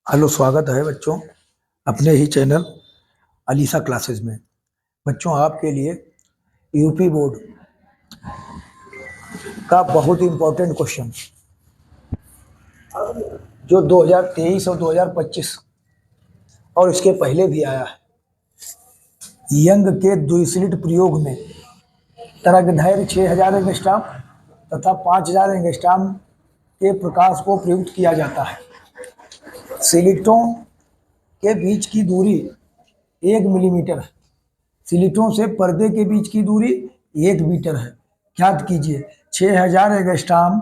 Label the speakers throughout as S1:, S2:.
S1: Hello, स्वागत है बच्चों अपने ही चैनल अलीसा क्लासेस में। बच्चों, आपके लिए यूपी बोर्ड का बहुत इम्पोर्टेंट क्वेश्चन जो 2023 और 2025 और इसके पहले भी आया है। यंग के द्विस्लिट प्रयोग में तरंगदैर्घ्य 6000 एंगस्ट्रॉम तथा 5000 एंगस्ट्रॉम के प्रकाश को प्रयुक्त किया जाता है। स्लिटों के बीच की दूरी 1 मिलीमीटर है। स्लिटों से पर्दे के बीच की दूरी 1 मीटर है। ज्ञात कीजिए 6000 एंगस्ट्रॉम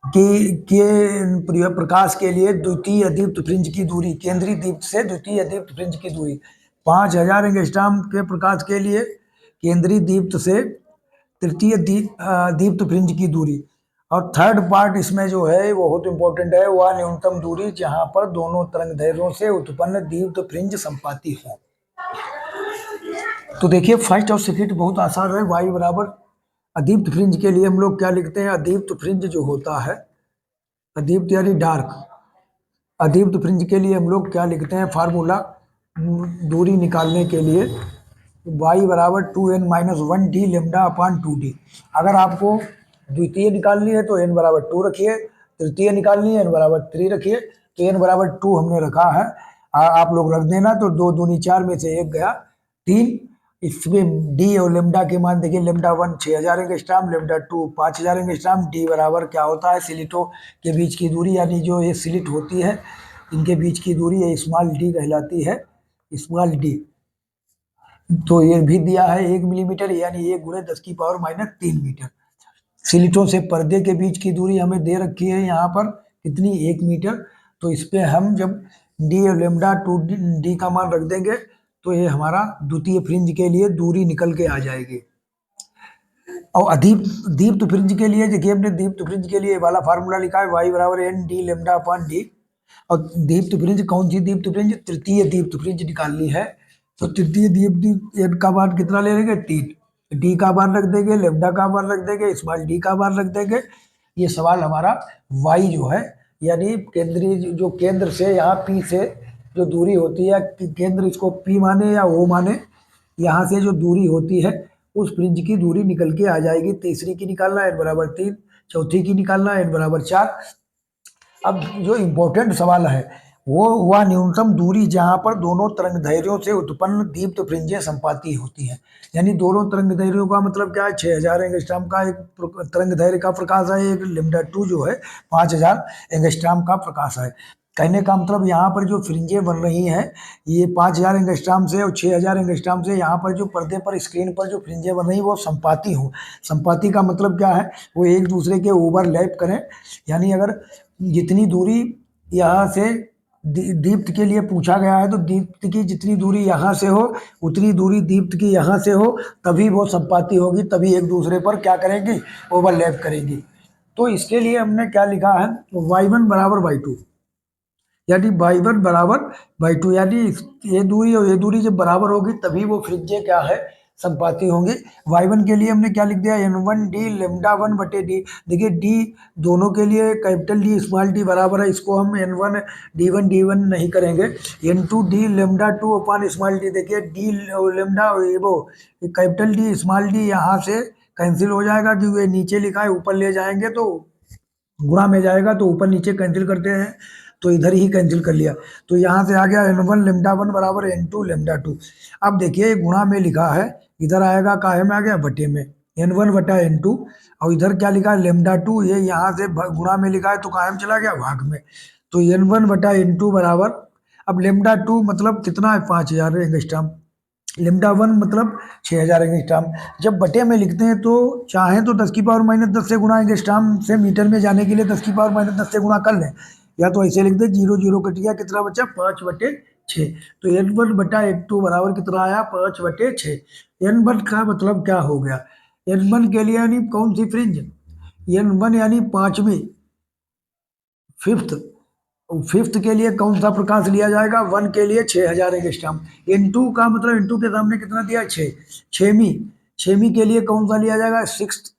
S1: के प्रकाश के लिए द्वितीय दीप्त फ्रिंज की दूरी, केंद्रीय दीप्त से द्वितीय दीप्त फ्रिंज की दूरी 5000 एंगस्ट्रॉम के प्रकाश के लिए केंद्रीय दीप्त से तृतीय दीप्त फ्रिंज की दूरी। और थर्ड पार्ट इसमें जो है वो बहुत इंपॉर्टेंट है, वह न्यूनतम दूरी जहां पर दोनों तरंगदैर्घ्यों से उत्पन्न दीप्त फ्रिंज संपाती हो। तो देखिए, फर्स्ट और सेकंड बहुत आसान है। वाई बराबर अदीप्त फ्रिंज के लिए हम लोग क्या लिखते हैं? अदीप्त फ्रिंज जो होता है, अदीप्त यानी डार्क, अदीप्त फ्रिंज के लिए हम लोग क्या लिखते हैं? फार्मूला दूरी निकालने के लिए y बराबर 2n-1 d लेमडा अपान 2d। अगर आपको द्वितीय निकालनी है तो n बराबर 2 रखिए, तृतीय निकालनी है n बराबर 3 रखिए। तो n बराबर 2 हमने रखा है, आप लोग रख देना। तो 2 दूनी 4 में से 1 गया 3। इसमें डी और लेमडा के मान देखिए, lambda 1 6000 angstrom, lambda 2 5000 angstrom. D बराबर क्या होता है? स्लिटों के बीच की दूरी, यानी जो ये स्लिट होती है इनके बीच की दूरी ये स्मॉल डी कहलाती है, स्मॉल डी। तो ये भी दिया है 1 मिलीमीटर, यानी 1 × 10⁻³ मीटर। स्लिटों से पर्दे के बीच की दूरी हमें दे रखी है यहाँ पर कितनी? 1 मीटर। तो इस पे हम जब डी और लेमडा 2d का मान रख देंगे तो ये हमारा द्वितीय फ्रिंज के लिए दूरी निकल के आ जाएगी। और दीप्त फ्रिंज के लिए देखिए, हमने दीप्त फ्रिंज के लिए वाला फार्मूला लिखा है y बराबर n d लेमडा अपान d। और दीप्त फ्रिंज कौन सी दीप्त फ्रिंज? तृतीय दीप्त फ्रिंज निकालनी है। तो तृतीय दीप्त n का मान कितना ले लेंगे? 3। d का मान रख देंगे, लेमडा का मान रख देंगे, स्मॉल d का मान रख देंगे। ये सवाल हमारा y जो है, यानी केंद्रीय जो केंद्र से यहाँ P से जो दूरी होती है, केंद्र इसको P माने या O माने, यहाँ से जो दूरी होती है उस फ्रिंज की दूरी निकल के आ जाएगी। तीसरी की निकालना n बराबर 3, चौथी की निकालना n बराबर 4। अब जो इम्पोर्टेंट सवाल है वो वह न्यूनतम दूरी जहां पर दोनों तरंगदैर्घ्यों से उत्पन्न दीप्त फ्रिंजें संपाती होती हैं। यानी दोनों तरंगदैर्घ्यों का मतलब क्या है? 6000 एंगस्ट्रॉम का एक तरंगदैर्घ्य का प्रकाश है, एक लेमडा 2 जो है 5000 एंगस्ट्रॉम का प्रकाश है। कहने का मतलब यहाँ पर जो फ्रिंजें बन रही हैं ये 5000 एंगस्ट्रॉम से और 6000 एंगस्ट्रॉम से, यहाँ पर जो पर्दे पर स्क्रीन पर जो फ्रिंजें बन रही हैं वो संपाती हों। संपाती का मतलब क्या है? वो एक दूसरे के ओवरलैप करें। यानी अगर जितनी दूरी यहाँ से दीप्त के लिए पूछा गया है तो दीप्त की जितनी दूरी यहाँ से हो उतनी दूरी दीप्त की यहाँ से हो, तभी वो संपाती होगी, तभी एक दूसरे पर क्या करेंगी? ओवरलैप करेंगी। तो इसके लिए हमने क्या लिखा है? y1 बराबर y2, यानी y1 बराबर y2, यानी ये दूरी और ये दूरी जब बराबर होगी तभी वो फ्रिंजें क्या है? संपाती होंगी। y1 के लिए हमने क्या लिख दिया? n1d lambda 1/d। देखिए d दोनों के लिए कैपिटल D स्मॉल d बराबर है, इसको हम n1 d1 नहीं करेंगे। n2d लेमडा 2 अपान स्मॉल d। देखिए d लेमडा वो कैपिटल D स्मॉल d यहाँ से कैंसिल हो जाएगा, क्योंकि ये नीचे लिखा है, ऊपर ले जाएंगे तो गुणा में जाएगा, तो ऊपर नीचे कैंसिल करते हैं तो इधर ही कैंसिल कर लिया। तो यहाँ से आ गया n1 लेमडा 1 बराबर n2 लेमडा 2। अब देखिए गुणा में लिखा है, इधर आएगा काहे में? आ गया बटे में, n1 बटा n2। और इधर क्या लिखा है? लेमडा 2, ये यहाँ से गुणा में लिखा है तो काहे में चला गया? भाग में। तो n1 बटा n2 बराबर, अब लेमडा 2 मतलब कितना है? 5000 एंगस्ट्रॉम। लेमडा 1 मतलब 6000 एंगस्ट्रॉम। जब बटे में लिखते हैं तो चाहें तो 10⁻−10 से गुणा एंगस्ट्रॉम से मीटर में जाने के लिए 10⁻−10 से गुणा कर लें, या तो ऐसे लिख दे 0 0 कट गया, कितना बचा? 5/6। तो n1 बटा n2 बराबर कितना आया? 5/6। n1 का मतलब क्या हो गया? n1 के लिए यानी कौन सी फ्रिंज? n1 यानी पांचवी, फिफ्थ के लिए कौन सा प्रकाश लिया जाएगा? 1 के लिए 6000 एंगस्ट्रॉम। n2 का मतलब n2 के सामने कितना दिया? 6। छेवीं के लिए कौन सा लिया जाएगा? सिक्स।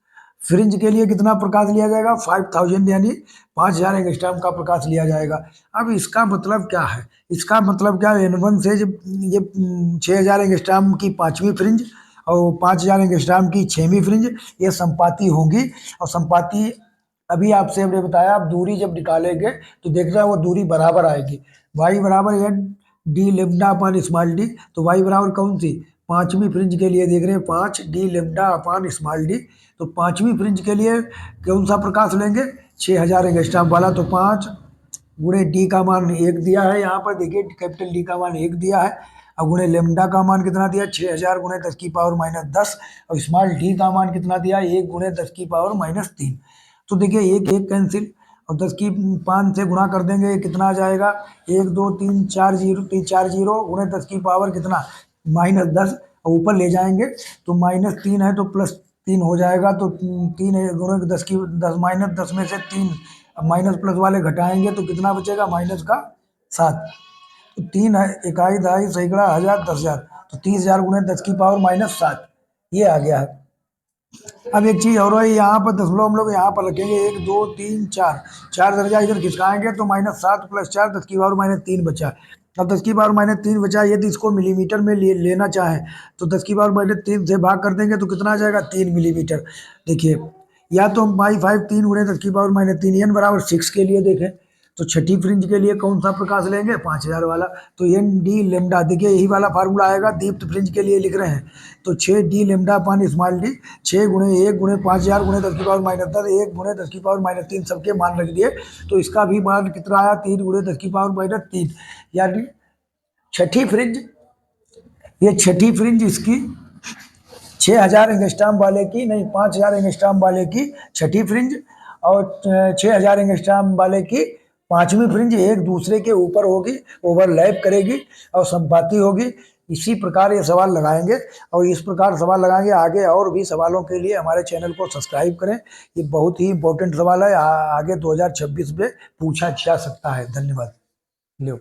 S1: फ्रिंज के लिए कितना प्रकाश लिया जाएगा? 5000 यानी 5000 एंगस्ट्रॉम का प्रकाश लिया जाएगा। अब इसका मतलब क्या है? इसका मतलब क्या है? N1 से जब ये 6000 एंगस्ट्रॉम की पांचवी फ्रिंज और 5000 एंगस्ट्रॉम की छठवीं फ्रिंज ये संपाती होंगी। और संपाती अभी आपसे हमने बताया, आप दूरी जब निकालेंगे तो देखना वो दूरी बराबर आएगी। वाई बराबर N D lambda upon small D. तो वाई बराबर कौन सी? पांचवी फ्रिंज के लिए देख रहे हैं 5 D lambda upon small D. तो पांचवी फ्रिंज के लिए कौन सा प्रकाश लेंगे? 6000 एंगस्ट्रॉम वाला। तो 5 गुणे डी का मान 1 दिया है, यहाँ पर देखिए कैपिटल डी का मान 1 दिया है। और गुणे लेमडा का मान कितना दिया? 6000 गुणे 10 की पावर माइनस 10। और स्मॉल डी का मान कितना दिया? 1 गुणे 10 की पावर माइनस 3। तो देखिए एक एक कैंसिल, और 10 की 5 से गुणा कर देंगे, कितना आ जाएगा? 1 2 3 4 जीरो, 4 जीरो गुणे 10 की पावर कितना? माइनस 10। और ऊपर ले जाएंगे तो -3 है तो +3 हो जाएगा। तो 3 गुणे 10 की 10 -10 में से 3 माइनस प्लस वाले घटाएंगे तो कितना बचेगा? माइनस का 7। तो 3 है, इकाई दहाई सैकड़ा हजार 10,000। तो 30,000 गुणे 10 की पावर -7 ये आ गया है। अब एक चीज और है, यहाँ पर दशमलव हम लोग यहाँ पर रखेंगे 1 2 3 4, 4 दर्जा इधर खिसकाएंगे तो -7 + 4 10 की पावर -3 बचा। अब 10 की पावर -3 बचा, यदि इसको मिलीमीटर में लेना चाहें तो 10 की पावर -3 से भाग कर देंगे तो कितना आ जाएगा? 3 मिलीमीटर। देखिए, या तो हम बाई 5 3 गुणे 10 की पावर -3 n बराबर 6 के लिए देखें तो छठी फ्रिंज के लिए कौन सा प्रकाश लेंगे? 5000 वाला। तो एन डी लेमडा, देखिए यही वाला फार्मूला आएगा दीप्त फ्रिंज के लिए लिख रहे हैं। तो 6 D lambda upon small D, 6 गुणे 1 गुणे 5000 गुणे 10 की पावर -10, 1 गुणे 10 की पावर -3 सबके मान रख दिए। तो इसका भी मान कितना आया? 3 गुणे 10 की पावर -3। यानी छठी फ्रिंज, ये छठी फ्रिंज इसकी 6000 एंगस्ट्रॉम वाले की नहीं, 5000 एंगस्ट्रॉम वाले की छठी फ्रिंज और 6000 एंगस्ट्रॉम वाले की पांचवी फ्रिंज एक दूसरे के ऊपर होगी, ओवरलैप करेगी और संपाती होगी। इसी प्रकार ये सवाल लगाएंगे, और इस प्रकार सवाल लगाएंगे आगे। और भी सवालों के लिए हमारे चैनल को सब्सक्राइब करें। ये बहुत ही इंपॉर्टेंट सवाल है, आगे 2026 में पूछा जा सकता है। धन्यवाद। लो।